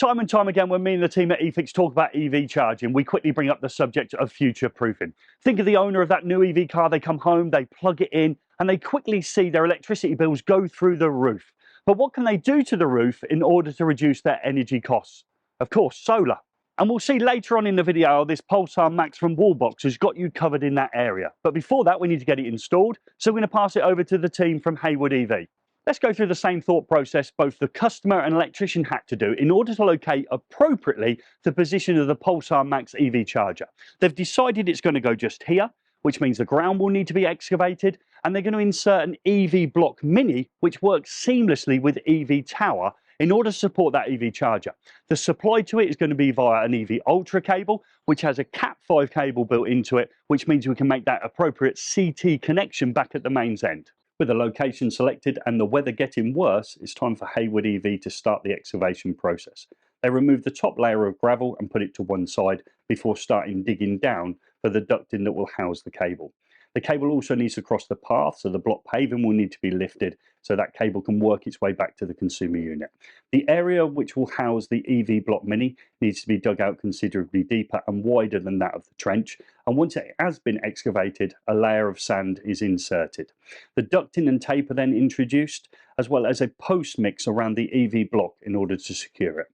Time and time again, when me and the team at eFix talk about EV charging, we quickly bring up the subject of future proofing. Think of the owner of that new EV car, they come home, they plug it in, and they quickly see their electricity bills go through the roof. But what can they do to the roof in order to reduce their energy costs? Of course, solar. And we'll see later on in the video, this Pulsar Max from Wallbox has got you covered in that area. But before that, we need to get it installed. So we're going to pass it over to the team from Haywood EV. Let's go through the same thought process both the customer and electrician had to do in order to locate appropriately the position of the Pulsar Max EV charger. They've decided it's going to go just here, which means the ground will need to be excavated, and they're going to insert an EV block mini, which works seamlessly with EV tower in order to support that EV charger. The supply to it is going to be via an EV Ultra cable, which has a Cat5 cable built into it, which means we can make that appropriate CT connection back at the mains end. With the location selected and the weather getting worse, it's time for Haywood EV to start the excavation process. They remove the top layer of gravel and put it to one side before starting digging down for the ducting that will house the cable. The cable also needs to cross the path, so the block paving will need to be lifted so that cable can work its way back to the consumer unit. The area which will house the EV block mini needs to be dug out considerably deeper and wider than that of the trench, and once it has been excavated, a layer of sand is inserted. The ducting and tape are then introduced, as well as a post mix around the EV block in order to secure it.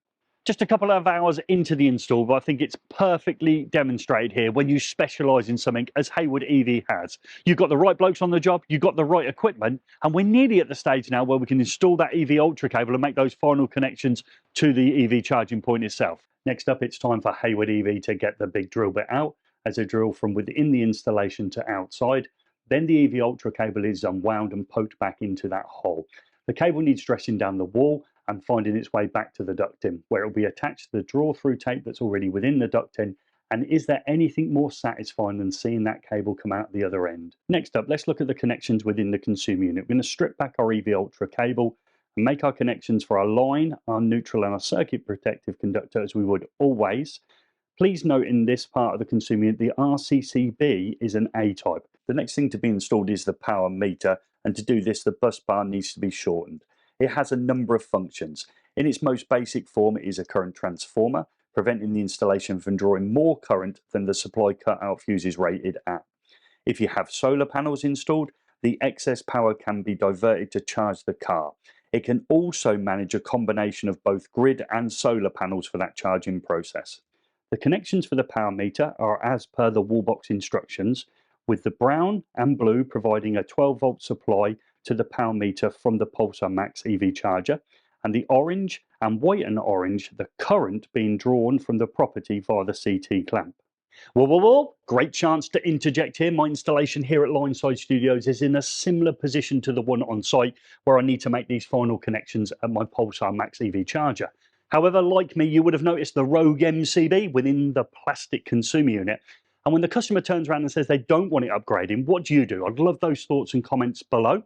Just a couple of hours into the install, but I think it's perfectly demonstrated here when you specialise in something as Haywood EV has. You've got the right blokes on the job, you've got the right equipment, and we're nearly at the stage now where we can install that EV Ultra cable and make those final connections to the EV charging point itself. Next up, it's time for Haywood EV to get the big drill bit out as a drill from within the installation to outside. Then the EV Ultra cable is unwound and poked back into that hole. The cable needs dressing down the wall and finding its way back to the ducting, where it will be attached to the draw-through tape that's already within the ducting. And is there anything more satisfying than seeing that cable come out the other end? Next up, let's look at the connections within the consumer unit. We're going to strip back our EV Ultra cable and make our connections for our line, our neutral and our circuit protective conductor as we would always. Please note in this part of the consumer unit, the RCCB is an A-type. The next thing to be installed is the power meter, and to do this, the bus bar needs to be shortened. It has a number of functions. In its most basic form, it is a current transformer, preventing the installation from drawing more current than the supply cutout fuse is rated at. If you have solar panels installed, the excess power can be diverted to charge the car. It can also manage a combination of both grid and solar panels for that charging process. The connections for the power meter are as per the Wallbox instructions, with the brown and blue providing a 12-volt supply to the power meter from the Pulsar Max EV charger, and the orange and white and orange, the current being drawn from the property via the CT clamp. Whoa, great chance to interject here. My installation here at Lineside Studios is in a similar position to the one on site where I need to make these final connections at my Pulsar Max EV charger. However, like me, you would have noticed the rogue MCB within the plastic consumer unit. And when the customer turns around and says they don't want it upgrading, what do? I'd love those thoughts and comments below.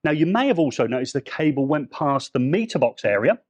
Now, you may have also noticed the cable went past the meter box area.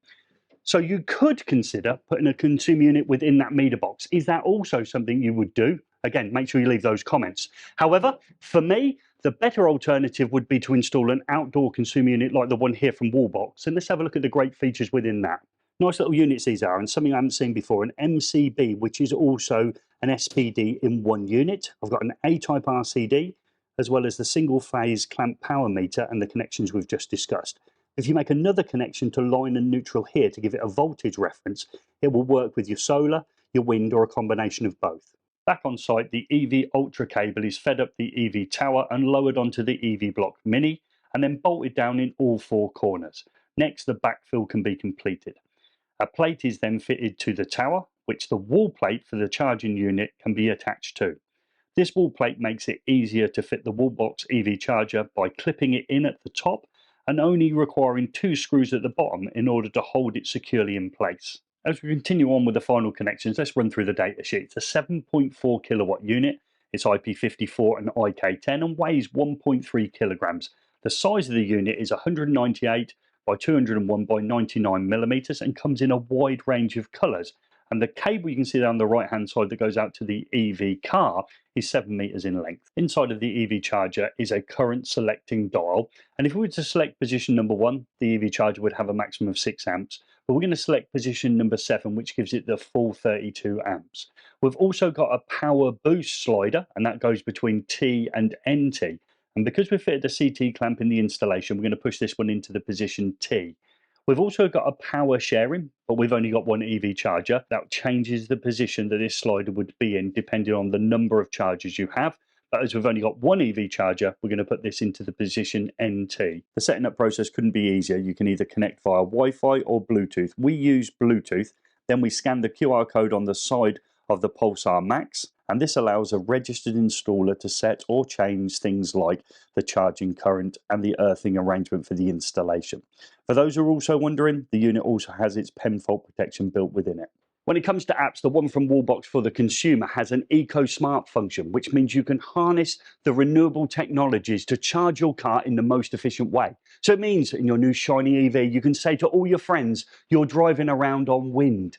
So you could consider putting a consumer unit within that meter box. Is that also something you would do? Again, make sure you leave those comments. However, for me, the better alternative would be to install an outdoor consumer unit like the one here from Wallbox. And let's have a look at the great features within that. Nice little units these are, and something I haven't seen before, an MCB, which is also an SPD in one unit. I've got an A-type RCD, as well as the single phase clamp power meter and the connections we've just discussed. If you make another connection to line and neutral here to give it a voltage reference, it will work with your solar, your wind, or a combination of both. Back on site, the EV Ultra cable is fed up the EV tower and lowered onto the EV block mini, and then bolted down in all four corners. Next, the backfill can be completed. A plate is then fitted to the tower, which the wall plate for the charging unit can be attached to. This wall plate makes it easier to fit the Wallbox EV charger by clipping it in at the top and only requiring 2 screws at the bottom in order to hold it securely in place. As we continue on with the final connections, let's run through the data sheet. It's a 7.4 kilowatt unit, it's IP54 and IK10 and weighs 1.3 kilograms. The size of the unit is 198 by 201 by 99 millimeters and comes in a wide range of colors. And the cable you can see down the right hand side that goes out to the EV car is 7 meters in length. Inside of the EV charger is a current selecting dial, and if we were to select position number 1, the EV charger would have a maximum of 6 amps, but we're going to select position number 7, which gives it the full 32 amps. We've also got a power boost slider, and that goes between T and NT. And because we've fitted a CT clamp in the installation, we're going to push this one into the position T. We've also got a power sharing, but we've only got one EV charger. That changes the position that this slider would be in depending on the number of chargers you have. But as we've only got one EV charger, we're going to put this into the position NT. The setting up process couldn't be easier. You can either connect via Wi-Fi or Bluetooth. We use Bluetooth. Then we scan the QR code on the side of the Pulsar Max, and this allows a registered installer to set or change things like the charging current and the earthing arrangement for the installation. For those who are also wondering, the unit also has its PEM fault protection built within it. When it comes to apps, the one from Wallbox for the consumer has an Eco Smart function, which means you can harness the renewable technologies to charge your car in the most efficient way. So it means in your new shiny EV, you can say to all your friends, you're driving around on wind.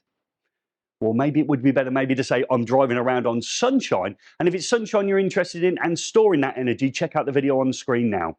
Or maybe it would be better maybe to say, I'm driving around on sunshine. And if it's sunshine you're interested in and storing that energy, check out the video on screen now.